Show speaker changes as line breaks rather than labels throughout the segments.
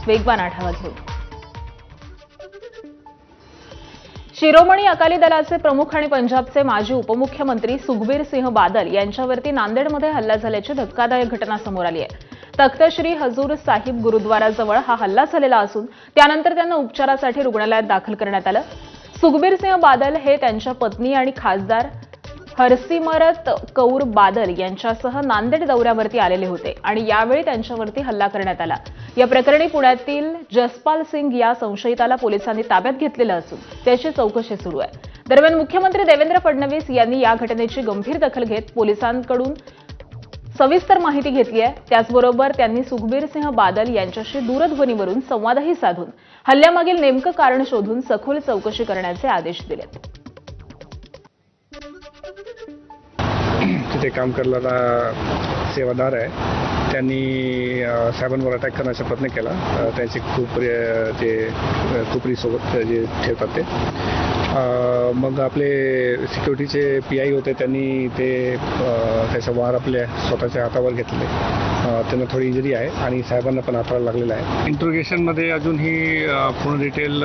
वेगवान आढावा घेऊ। शिरोमणी अकाली दलाचे प्रमुख आणि पंजाबचे माजी उपमुख्यमंत्री सुखबीर सिंह बादल यांच्यावरती नांदेडमध्ये हल्ला झाल्याची धक्कादायक घटना समोर आली आहे। तख्त श्री हजूर साहिब गुरुद्वाराजवळ हा हल्ला झालेला असून त्यानंतर त्यांना उपचारासाठी रुग्णालयात दाखल करण्यात आलं। सुखबीर सिंह बादल हे त्यांच्या पत्नी आणि खासदार हरसिमरत कौर बादल यांच्यासह नांदेड दौऱ्यावरती आलेले होते आणि यावेळी त्यांच्यावरती हल्ला करण्यात आला। या प्रकरणी पुण्यातील जसपाल सिंग या संशयिताला पोलिसांनी ताब्यात घेतलेलं असून त्याची चौकशी सुरू आहे। दरम्यान मुख्यमंत्री देवेंद्र फडणवीस यांनी या घटनेची गंभीर दखल घेत पोलिसांकडून सविस्तर माहिती घेतली आहे। त्याचबरोबर त्यांनी सुखबीर सिंह बादल यांच्याशी दूरध्वनीवरून संवादही साधून हल्ल्यामागील नेमकं कारण शोधून सखोल चौकशी करण्याचे आदेश दिलेत।
तिथे काम करणारा सेवादार आहे, त्यांनी साहेबांवर अटॅक करण्याचा प्रयत्न केला। त्यांचे खुपरीसोबत जे ठेवतात ते मग आपले सिक्युरिटीचे PI होते, त्यांनी त्याचा वार आपल्या स्वतःच्या हातावर घेतले। त्यांना थोडी इंजरी आहे आणि साहेबांना पण हाताला लागलेला आहे। इंट्रोगेशनमध्ये अजूनही पूर्ण डिटेल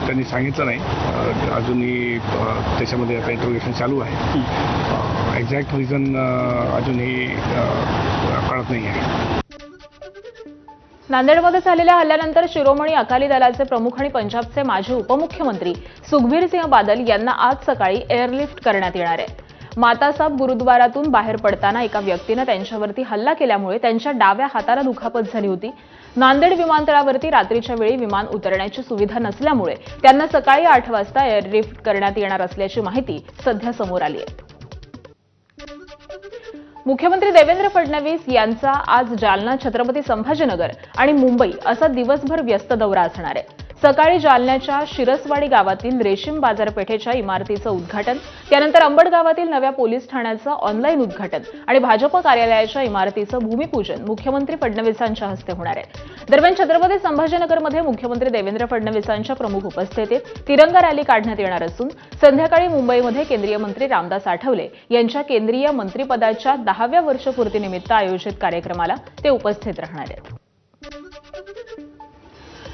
त्यांनी सांगितलं नाही। अजूनही त्याच्यामध्ये आता इंट्रोगेशन चालू आहे। एक्झॅक्ट रिझन अजूनही कळत नाही आहे।
नांदेडमध्ये झालेल्या हल्ल्यानंतर शिरोमणी अकाली दलाचे प्रमुख आणि पंजाबचे माजी उपमुख्यमंत्री सुखबीर सिंह बादल यांना आज सकाळी एअरलिफ्ट करण्यात येणार आहे। मातासाब गुरुद्वारातून बाहेर पडताना एका व्यक्तीने त्यांच्यावरती हल्ला केल्यामुळे त्यांच्या डाव्या हाताला दुखापत झाली होती। नांदेड विमानतळावरती रात्रीच्या वेळी विमान उतरण्याची सुविधा नसल्यामुळे त्यांना सकाळी 8 वाजता एअरलिफ्ट करण्यात येणार असल्याची माहिती सध्या समोर आली आहे। मुख्यमंत्री देवेंद्र फडणवीस यांचा आज जालना, छत्रपती संभाजीनगर आणि मुंबई असा दिवसभर व्यस्त दौरा असणार आहे। सकाळी जालन्याच्या शिरसवाडी गावातील रेशीम बाजारपेठेच्या इमारतीचं उद्घाटन, त्यानंतर अंबड गावातील नव्या पोलीस ठाण्याचं ऑनलाईन उद्घाटन आणि भाजप कार्यालयाच्या इमारतीचं भूमिपूजन मुख्यमंत्री फडणवीसांच्या हस्ते होणार आहे। दरम्यान छत्रपती संभाजीनगरमध्ये मुख्यमंत्री देवेंद्र फडणवीसांच्या प्रमुख उपस्थितीत तिरंगा रॅली काढण्यात येणार असून संध्याकाळी मुंबईमध्ये केंद्रीय मंत्री रामदास आठवले यांच्या केंद्रीय मंत्रिपदाच्या 10व्या वर्षपूर्तीनिमित्त आयोजित कार्यक्रमाला ते उपस्थित राहणार आहेत।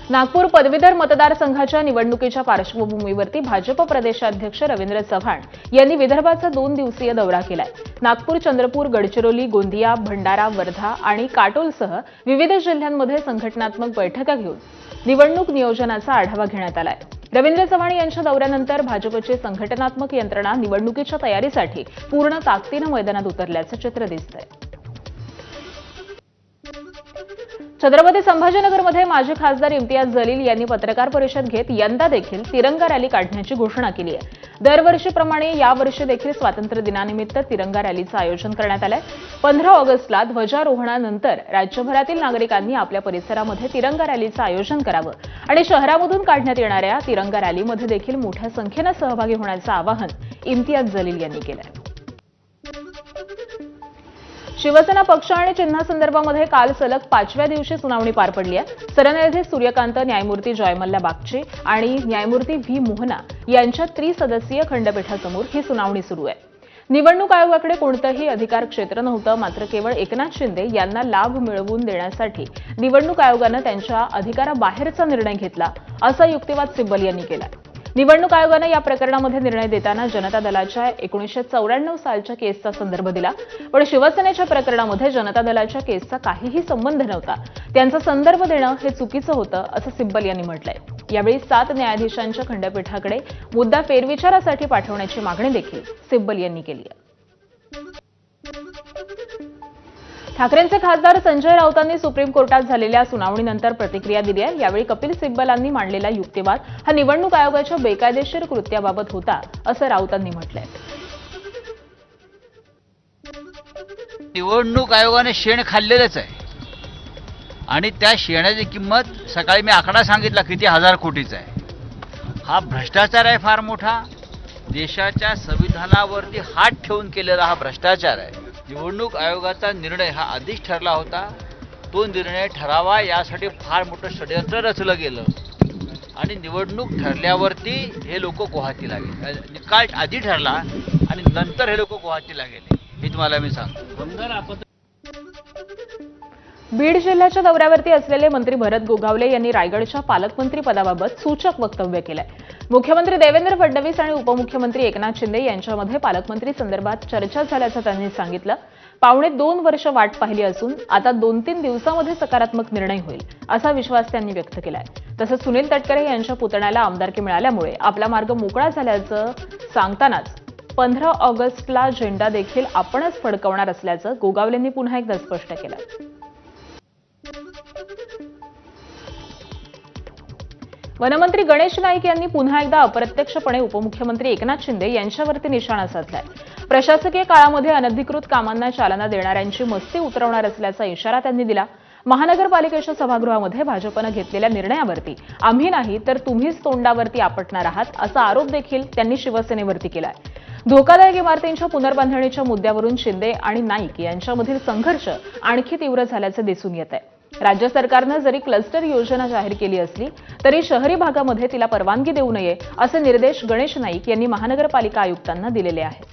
नागपूर पदवीधर मतदारसंघाच्या निवडणुकीच्या पार्श्वभूमीवरती भाजप प्रदेशाध्यक्ष रवींद्र चव्हाण यांनी विदर्भाचा 2 दिवसीय दौरा केलाय। नागपूर, चंद्रपूर, गडचिरोली, गोंदिया, भंडारा, वर्धा आणि काटोलसह विविध जिल्ह्यांमध्ये संघटनात्मक बैठका घेऊन निवडणूक नियोजनाचा आढावा घेण्यात आलाय। रवींद्र चव्हाण यांच्या दौऱ्यानंतर भाजपची संघटनात्मक यंत्रणा निवडणुकीच्या तयारीसाठी पूर्ण ताकदीनं मैदानात उतरल्याचं चित्र दिसतंय। छत्रपती संभाजीनगरमध्ये माजी खासदार इम्तियाज जलील यांनी पत्रकार परिषद घेत यंदा देखील तिरंगा रॅली काढण्याची घोषणा केली आहे। दरवर्षीप्रमाणे यावर्षी देखील स्वातंत्र्य दिनानिमित्त तिरंगा रॅलीचं आयोजन करण्यात आलंय। 15 ऑगस्टला ध्वजारोहणानंतर राज्यभरातील नागरिकांनी आपल्या परिसरामध्ये तिरंगा रॅलीचं आयोजन करावं आणि शहरामधून काढण्यात येणाऱ्या तिरंगा रॅलीमध्ये देखील मोठ्या संख्येनं सहभागी होण्याचं आवाहन इम्तियाज जलील यांनी केलंय। शिवसेना पक्ष आणि चिन्हासंदर्भामध्ये काल सलग 5व्या दिवशी सुनावणी पार पडली आहे। सरन्यायाधीश सूर्यकांत, न्यायमूर्ती जयमल्ल्या बागची आणि न्यायमूर्ती व्ही मोहना यांच्या त्रिसदस्यीय खंडपीठासमोर ही सुनावणी सुरू आहे। निवडणूक आयोगाकडे कोणतंही अधिकार क्षेत्र नव्हतं, मात्र केवळ एकनाथ शिंदे यांना लाभ मिळवून देण्यासाठी निवडणूक आयोगानं त्यांच्या अधिकाराबाहेरचा निर्णय घेतला, असा युक्तिवाद सिब्बल यांनी केला। निवडणूक आयोगानं या प्रकरणामध्ये निर्णय देताना जनता दलाच्या 1994 सालच्या केसचा संदर्भ दिला, पण शिवसेनेच्या प्रकरणामध्ये जनता दलाच्या केसचा काहीही संबंध नव्हता। त्यांचा संदर्भ देणं हे चुकीचं होतं, असं सिब्बल यांनी म्हटलंय। यावेळी 7 न्यायाधीशांच्या खंडपीठाकडे मुद्दा फेरविचारासाठी पाठवण्याची मागणी देखील सिब्बल यांनी केली आहे। ठाकरेंचे खासदार संजय राऊतांनी सुप्रीम कोर्टात झालेल्या सुनावणीनंतर प्रतिक्रिया दिली आहे। यावेळी कपिल सिब्बलांनी मांडलेला युक्तिवाद हा निवडणूक आयोगाच्या बेकायदेशीर कृत्याबाबत होता, असं राऊतांनी म्हटलंय।
निवडणूक आयोगाने शेण खाल्लेलंच आहे आणि त्या शेणाची किंमत सकाळी मी आकडा सांगितला किती 1000 कोटीचा आहे। हा भ्रष्टाचार आहे फार मोठा। देशाच्या संविधानावरती हात ठेवून केलेला हा भ्रष्टाचार आहे। निवडणूक आयोगाचा निर्णय हा आधीच ठरला होता, तो निर्णय ठरावा यासाठी फार मोठं षडयंत्र रचलं गेलं आणि निवडणूक ठरल्यावरती हे लोक गुवाहाटीला गेले। निकाल आधी ठरला आणि नंतर हे लोक गुवाहाटीला गेले, हे तुम्हाला मी सांगतो।
बीड जिल्ह्याच्या दौऱ्यावरती असलेले मंत्री भरत गोगावले यांनी रायगडच्या पालकमंत्री पदाबाबत सूचक वक्तव्य केलंय. मुख्यमंत्री देवेंद्र फडणवीस आणि उपमुख्यमंत्री एकनाथ शिंदे यांच्यामध्ये पालकमंत्री संदर्भात चर्चा झाल्याचं त्यांनी सांगितलं. पावणे 2 वर्ष वाट पाहिली असून आता 2-3 दिवसांमध्ये सकारात्मक निर्णय होईल असा विश्वास त्यांनी व्यक्त केलाय. तसंच सुनील तटकरे यांच्या पुतण्याला आमदारकी मिळाल्यामुळे आपला मार्ग मोकळा झाल्याचं सांगतानाच 15 ऑगस्टला झेंडा देखील आपणच फडकवणार असल्याचं गोगावलेंनी पुन्हा एकदा स्पष्ट केलं. वनमंत्री गणेश नाईक यांनी पुन्हा एकदा अप्रत्यक्षपणे उपमुख्यमंत्री एकनाथ शिंदे यांच्यावरती निशाणा साधलाय. प्रशासकीय काळामध्ये अनधिकृत कामांना चालना देणाऱ्यांची मस्ती उतरवणार असल्याचा इशारा त्यांनी दिला. महानगरपालिकेच्या सभागृहामध्ये भाजपनं घेतलेल्या निर्णयावरती आम्ही नाही तर तुम्हीच तोंडावरती आपटणार आहात असा आरोप देखील त्यांनी शिवसेनेवरती केलाय. धोकादायक इमारतींच्या पुनर्बांधणीच्या मुद्द्यावरून शिंदे आणि नाईक यांच्यामधील संघर्ष आणखी तीव्र झाल्याचं दिसून येत आहे. राज्य सरकारनं जरी क्लस्टर योजना जाहीर केली असली तरी शहरी भागामध्ये तिला परवानगी देऊ नये असे निर्देश गणेश नाईक यांनी महानगरपालिका आयुक्तांना दिलेले आहेत.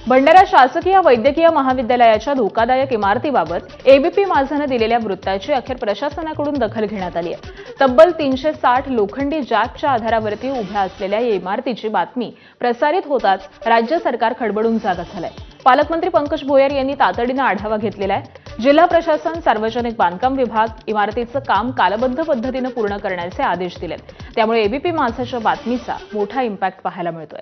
भंडारा शासकीय वैद्यकीय महाविद्यालयाच्या धोकादायक इमारतीबाबत एबीपी माझानं दिलेल्या वृत्ताची अखेर प्रशासनाकडून दखल घेण्यात आली आहे. तब्बल 360 लोखंडी जॅकच्या आधारावरती उभ्या असलेल्या या इमारतीची बातमी प्रसारित होताच राज्य सरकार खडबडून जागा झालंय. पालकमंत्री पंकज भोयर यांनी तातडीनं आढावा घेतलेला आहे. जिल्हा प्रशासन, सार्वजनिक बांधकाम विभाग इमारतीचं काम कालबद्ध पद्धतीनं पूर्ण करण्याचे आदेश दिलेत. त्यामुळे एबीपी माझाच्या बातमीचा मोठा इम्पॅक्ट पाहायला मिळतोय.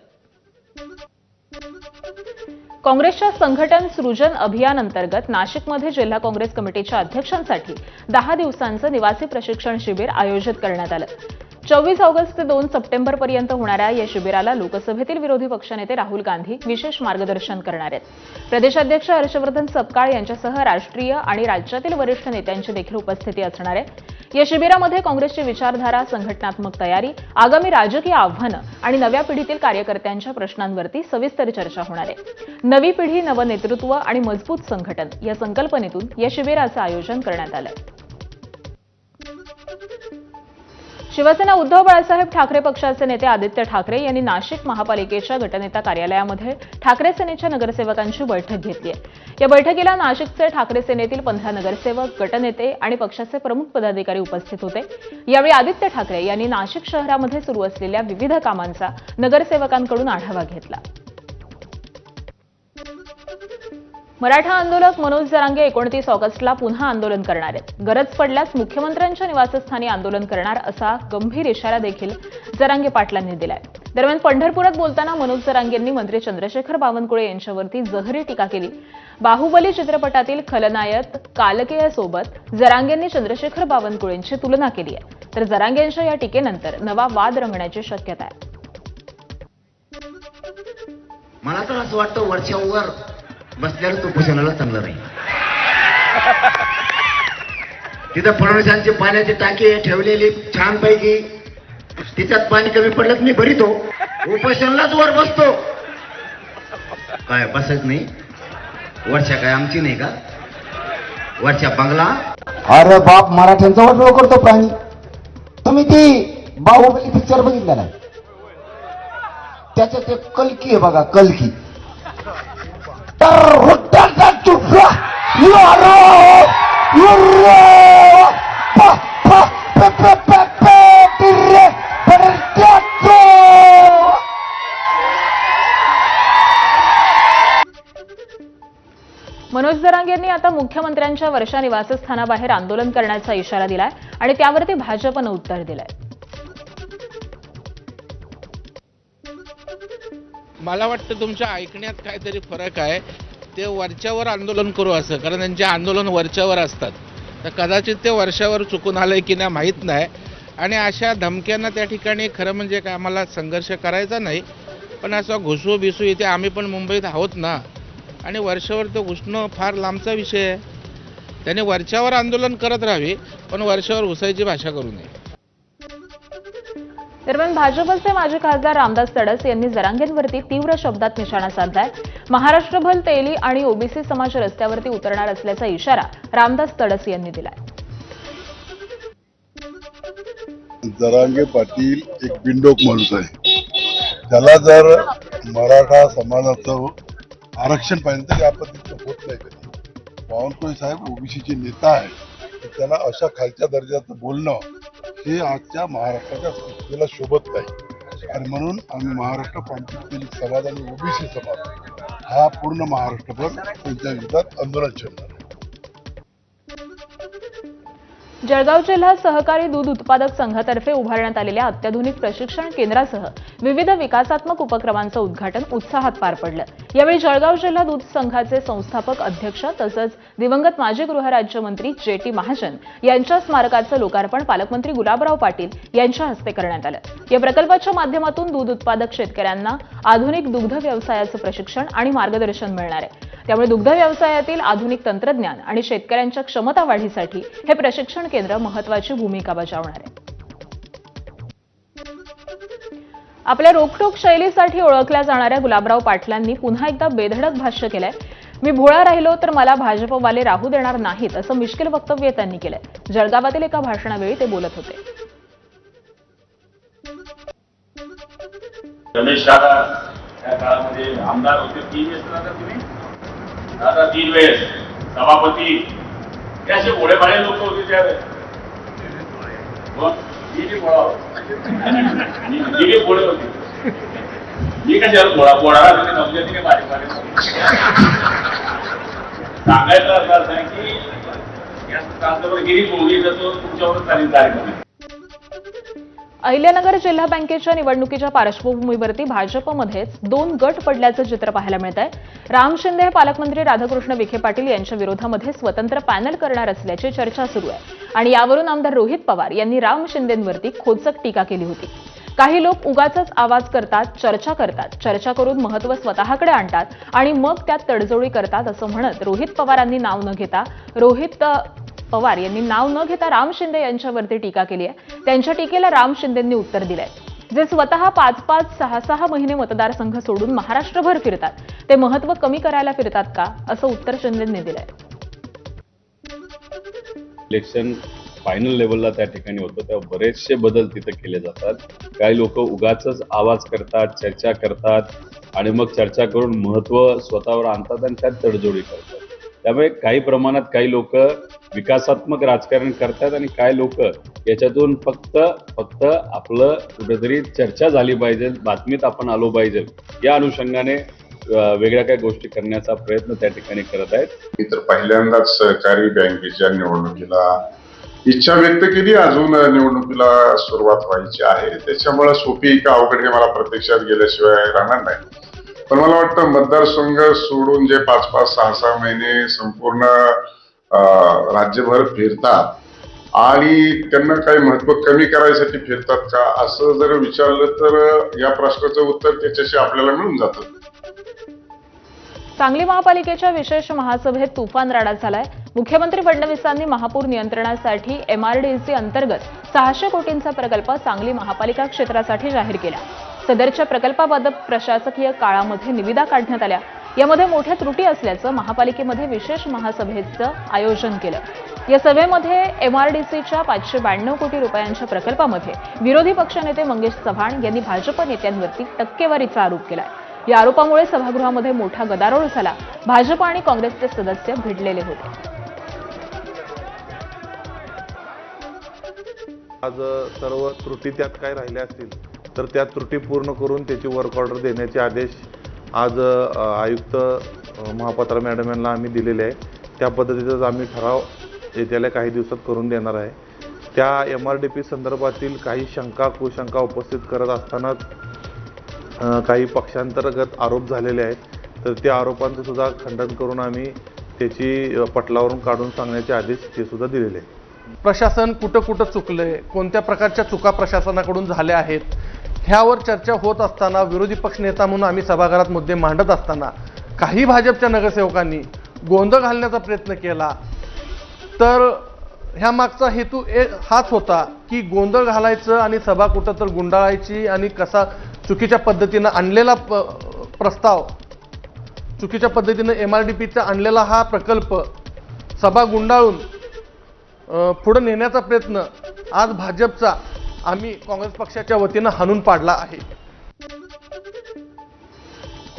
काँग्रेसच्या संघटन सृजन अभियान अंतर्गत नाशिकमध्ये जिल्हा काँग्रेस कमिटीच्या अध्यक्षांसाठी 10 दिवसांचं निवासी प्रशिक्षण शिबिर आयोजित करण्यात आलं. 24 ऑगस्ट ते 2 सप्टेंबरपर्यंत होणाऱ्या या शिबिराला लोकसभेतील विरोधी पक्षनेते राहुल गांधी विशेष मार्गदर्शन करणार आहेत. प्रदेशाध्यक्ष हर्षवर्धन सपकाळ यांच्यासह राष्ट्रीय आणि राज्यातील वरिष्ठ नेत्यांची देखील उपस्थिती असणार आहे. या शिबिरामध्ये काँग्रेसची विचारधारा, संघटनात्मक तयारी, आगामी राजकीय आव्हानं आणि नव्या पिढीतील कार्यकर्त्यांच्या प्रश्नांवरती सविस्तर चर्चा होणार आहे. नवी पिढी, नवं नेतृत्व आणि मजबूत संघटन या संकल्पनेतून या शिबिराचं आयोजन करण्यात आलंय. शिवसेना उद्धव बाळासाहेब ठाकरे पक्षाचे नेते आदित्य ठाकरे यांनी नाशिक महापालिकेच्या गटनेता कार्यालयामध्ये ठाकरे सेनेच्या नगरसेवकांची बैठक घेतली आहे. या बैठकीला नाशिकचे ठाकरे सेनेतील 15 नगरसेवक, गटनेते आणि पक्षाचे प्रमुख पदाधिकारी उपस्थित होते. यावेळी आदित्य ठाकरे यांनी नाशिक शहरामध्ये सुरू असलेल्या विविध कामांचा नगरसेवकांकडून आढावा घेतला. मराठा आंदोलक मनोज जरांगे 29 ऑगस्टला पुन्हा आंदोलन करणार आहेत. गरज पडल्यास मुख्यमंत्र्यांच्या निवासस्थानी आंदोलन करणार असा गंभीर इशारा देखील जरांगे पाटलांनी दिलाय. दरम्यान पंढरपुरात बोलताना मनोज जरांगेंनी मंत्री चंद्रशेखर बावनकुळे यांच्यावरती जहरी टीका केली. बाहुबली चित्रपटातील खलनायक कालकेयसोबत जरांगेंनी चंद्रशेखर बावनकुळेंची तुलना केली आहे. तर जरांगेंच्या या टीकेनंतर नवा वाद रंगण्याची शक्यता आहे.
मला तर असं वाटतं वरच्यावर बसल्यावर तो उपोषणाला चांगलं नाही. तिथं फडणवीसांची पाण्याची टाकी ठेवलेली छानपैकी, तिच्यात पाणी कमी पडलं तर मी भरितो, उपोषणालाच वर बसतो. काय बसत नाही? वर्षा काय आमची नाही का? वर्षा बंगला.
अरे बाप, मराठ्यांचा वाटोळ करतो प्राणी. तुम्ही ती बाहुबली पिक्चर बघितला ना? त्याच्यात एक कल्की आहे बघा, कल्की.
मनोज जरांगे यांनी आता मुख्यमंत्र्यांच्या वर्षा निवासस्थानाबाहेर आंदोलन करण्याचा इशारा दिलाय आणि त्यावरती भाजपनं उत्तर दिलंय.
मला वाटतं तुमच्या ऐकण्यात काहीतरी फरक आहे. ते वरच्यावर आंदोलन करू असं, कारण त्यांचे आंदोलन वरच्यावर असतात. तर कदाचित ते वर्षावर चुकून आलंय की नाही माहीत नाही. आणि अशा धमक्यांना त्या ठिकाणी खरं म्हणजे काय आम्हाला संघर्ष करायचा नाही, पण असं घुसू बिसू इथे आम्ही पण मुंबईत आहोत ना, आणि वर्षावर तो घुसणं फार लांबचा विषय आहे. त्याने वरच्यावर आंदोलन करत राहावे, पण वर्षावर घुसायची भाषा करू नये.
दरम्यान भाजपचे माजी खासदार रामदास तडस यांनी जरांगेंवरती तीव्र शब्दात निशाणा साधलाय. महाराष्ट्रभर तेली आणि ओबीसी समाज रस्त्यावरती उतरणार असल्याचा इशारा रामदास तडस यांनी दिलाय.
जरांगे पाटील एक बिंडोक माणूस आहे. त्याला जर मराठा समाजाचं आरक्षण पाहिजे तरी आपण तिथं होत नाही कधी. बावनकुळे साहेब ओबीसीचे नेता आहे, तर त्याला अशा खालच्या दर्जाचं बोलणं हे आजच्या महाराष्ट्राच्या संस्कृतीला शोभत नाही. आणि म्हणून आम्ही महाराष्ट्र क्रांती समाज आणि ओबीसी समाज हा पूर्ण महाराष्ट्रभर त्यांच्या विरोधात आंदोलन छेडणार आहे.
जळगाव जिल्हा सहकारी दूध उत्पादक संघातर्फे उभारण्यात आलेल्या अत्याधुनिक प्रशिक्षण केंद्रासह विविध विकासात्मक उपक्रमांचं उद्घाटन उत्साहात पार पडलं. यावेळी जळगाव जिल्हा दूध संघाचे संस्थापक अध्यक्ष तसंच दिवंगत माजी गृहराज्यमंत्री जे.टी. महाजन यांच्या स्मारकाचं लोकार्पण पालकमंत्री गुलाबराव पाटील यांच्या हस्ते करण्यात आलं. या प्रकल्पाच्या माध्यमातून दूध उत्पादक शेतकऱ्यांना आधुनिक दुग्ध व्यवसायाचं प्रशिक्षण आणि मार्गदर्शन मिळणार आहे. त्यामुळे दुग्ध व्यवसायातील आधुनिक तंत्रज्ञान आणि शेतकऱ्यांच्या क्षमता वाढीसाठी हे प्रशिक्षण केंद्र महत्त्वाची भूमिका बजावणार आहे. आपल्या रोखठोक शैलीसाठी ओळखल्या जाणाऱ्या गुलाबराव पाटलांनी पुन्हा एकदा बेधडक भाष्य केलंय. मी भोळा राहिलो तर मला भाजपवाले राहू देणार नाहीत असं मिश्किल वक्तव्य त्यांनी केलंय. जळगावातील एका भाषणावेळी ते बोलत होते.
रमेश दादा या काळामध्ये आमदार होते 3 वेळेस ना तुम्ही आता 3 वेळेस सभापती हे असे भोळेभाळे लोक होते त्यावेळेस. मी भोळे होते. मी कशावर भोळा नवजातीने माझे सांगायचं असं अर्थ आहे की या प्रांतावर गिरी बोलली जातो तुमच्यावर चालेल कार्यक्रम.
अहिल्यानगर जिल्हा बँकेच्या निवडणुकीच्या पार्श्वभूमीवरती भाजपमध्येच 2 गट पडल्याचं चित्र पाहायला मिळत आहे. राम शिंदे हे पालकमंत्री राधाकृष्ण विखे पाटील यांच्या विरोधामध्ये स्वतंत्र पॅनल करणार असल्याची चर्चा सुरू आहे आणि यावरून आमदार रोहित पवार यांनी राम शिंदेंवरती खोचक टीका केली होती. काही लोक उगाचच आवाज करतात, चर्चा करून महत्त्व स्वतःकडे आणतात आणि मग त्यात तडजोडी करतात असं म्हणत रोहित पवार यांनी नाव न घेता राम शिंदे यांच्यावरती टीका केली आहे. त्यांच्या टीकेला राम शिंदेंनी उत्तर दिलंय. जे स्वतः 5-5, 6-6 महिने मतदारसंघ सोडून महाराष्ट्रभर फिरतात ते महत्त्व कमी करायला फिरतात का असं उत्तर शिंदेंनी दिलंय.
इलेक्शन फायनल लेवलला त्या ठिकाणी होतं तेव्हा बरेचसे बदल तिथे केले जातात. काही लोक उगाचच आवाज करतात, चर्चा करतात आणि मग चर्चा करून महत्त्व स्वतःवर आणतात आणि त्यात तडजोडी करतात. त्यामुळे काही प्रमाणात काही लोक विकासात्मक राजकारण करतात आणि काही लोक याच्यातून फक्त आपलं कुठेतरी चर्चा झाली पाहिजे, बातमीत आपण आलो पाहिजे या अनुषंगाने वेगळ्या काही गोष्टी करण्याचा प्रयत्न त्या ठिकाणी करत आहेत.
मी तर पहिल्यांदाच सहकारी बँकेच्या निवडणुकीला इच्छा व्यक्त केली. अजून निवडणुकीला सुरुवात व्हायची आहे, त्याच्यामुळे सोपी का अवघड हे मला प्रत्यक्षात गेल्याशिवाय राहणार नाही. पण मला वाटतं मतदारसंघ सोडून जे 5-5, 6-6 महिने संपूर्ण राज्यभर फिरतात आणि त्यांना काही महत्व कमी करायसाठी फिरतात का असं जर विचारलं तर या प्रश्नाचं उत्तर त्याच्याशी आपल्याला मिळून जातं.
सांगली महापालिकेच्या विशेष महासभेत तुफान राडा झालाय. मुख्यमंत्री फडणवीसांनी महापूर नियंत्रणासाठी MRDC अंतर्गत 600 कोटींचा प्रकल्प सांगली महापालिका क्षेत्रासाठी जाहीर केला. सदरच्या प्रकल्पाबाबत प्रशासकीय काळामध्ये निविदा काढण्यात आल्या. यामध्ये मोठ्या त्रुटी असल्याचं महापालिकेमध्ये विशेष महासभेचं आयोजन केलं. या सभेमध्ये MRDCच्या 592 कोटी रुपयांच्या प्रकल्पामध्ये विरोधी पक्षनेते मंगेश चव्हाण यांनी भाजप नेत्यांवरती टक्केवारीचा आरोप केलाय. या आरोपामुळे सभागृहामध्ये मोठा गदारोळ झाला. भाजप आणि काँग्रेसचे सदस्य भिडलेले होते.
आज सर्व त्रुटी त्यात काय राहिल्या असतील तर त्या त्रुटी पूर्ण करून त्याची वर्क ऑर्डर देण्याचे आदेश आज आयुक्त महापात्रा मॅडम यांना आम्ही दिलेले आहे. त्या पद्धतीचाच आम्ही ठराव येत्या काही दिवसात करून देणार आहे. त्या MRDP संदर्भातील काही शंका कुशंका उपस्थित करत असतानाच काही पक्षांतर्गत आरोप झालेले आहेत, तर त्या आरोपांचं सुद्धा खंडन करून आम्ही त्याची पटलावरून काढून सांगण्याचे आदेश ते सुद्धा दिलेले आहेत.
प्रशासन कुठं चुकलंय, कोणत्या प्रकारच्या चुका प्रशासनाकडून झाल्या आहेत ह्यावर चर्चा होत असताना, विरोधी पक्षनेता म्हणून आम्ही सभागृहात मुद्दे मांडत असताना काही भाजपच्या नगरसेवकांनी गोंधळ घालण्याचा प्रयत्न केला. तर ह्या मागचा हेतू हाच होता की गोंधळ घालायचं आणि सभा कुठं तर गुंडाळायची आणि कसा चुकीच्या पद्धतीनं आणलेला प्रस्ताव, चुकीच्या पद्धतीनं MRDPचा आणलेला हा प्रकल्प सभा गुंडाळून पुढे नेण्याचा प्रयत्न आज भाजपचा आम्ही काँग्रेस पक्षाच्या वतीनं हाणून पाडला आहे.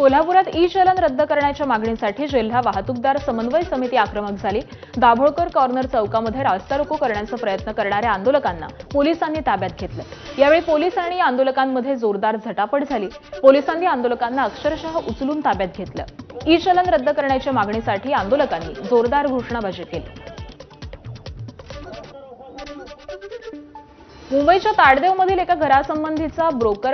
कोल्हापुरात ई चलन रद्द करण्याच्या मागणीसाठी जिल्हा वाहतूकदार समन्वय समिती आक्रमक झाली. दाभोळकर कॉर्नर चौकामध्ये रास्ता रोको करण्याचा प्रयत्न करणाऱ्या आंदोलकांना पोलिसांनी ताब्यात घेतलं. यावेळी पोलीस आणि आंदोलकांमध्ये जोरदार झटापट झाली. पोलिसांनी आंदोलकांना अक्षरशः उचलून ताब्यात घेतलं. ई चलन रद्द करण्याच्या मागणीसाठी आंदोलकांनी जोरदार घोषणाबाजी केली. मुंबईच्या ताडदेवमधील एका घरासंबंधीचा ब्रोकर